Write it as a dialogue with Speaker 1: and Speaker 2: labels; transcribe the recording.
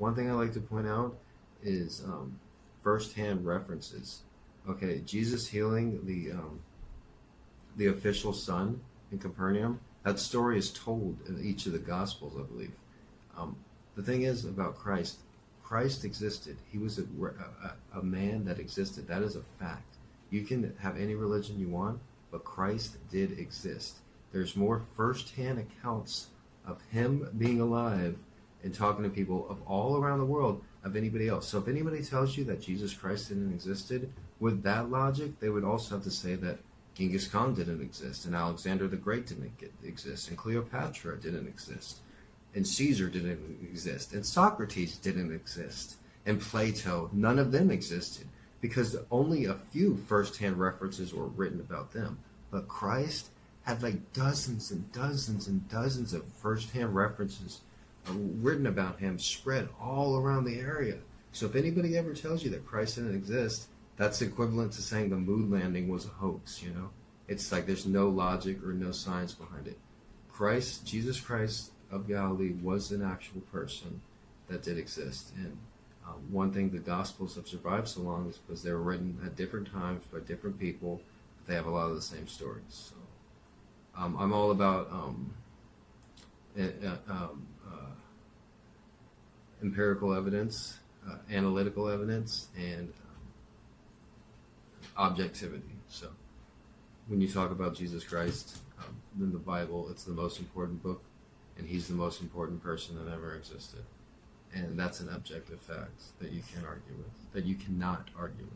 Speaker 1: One thing I like to point out is firsthand references. Okay, Jesus healing the official son in Capernaum. That story is told in each of the Gospels, I believe. Um, the thing is about Christ, Christ existed. He was a man that existed. That is a fact. You can have any religion you want, but Christ did exist. There's more firsthand accounts of him being alive and talking to people of all around the world of anybody else. So if anybody tells you that Jesus Christ didn't existed, with that logic, they would also have to say that Genghis Khan didn't exist, and Alexander the Great didn't exist, and Cleopatra didn't exist, and Caesar didn't exist, and Socrates didn't exist, and Plato, none of them existed, because only a few first-hand references were written about them. But Christ had like dozens and dozens and dozens of first-hand references written about him, spread all around the area. So if anybody ever tells you that Christ didn't exist, that's equivalent to saying the moon landing was a hoax, you know? It's like there's no logic or no science behind it. Christ, Jesus Christ of Galilee, was an actual person that did exist. And one thing the Gospels have survived so long is because they were written at different times by different people, but they have a lot of the same stories. So I'm all about empirical evidence, analytical evidence, and objectivity. So when you talk about Jesus Christ in the Bible, it's the most important book, and he's the most important person that ever existed. And that's an objective fact that you can't argue with, that you cannot argue with.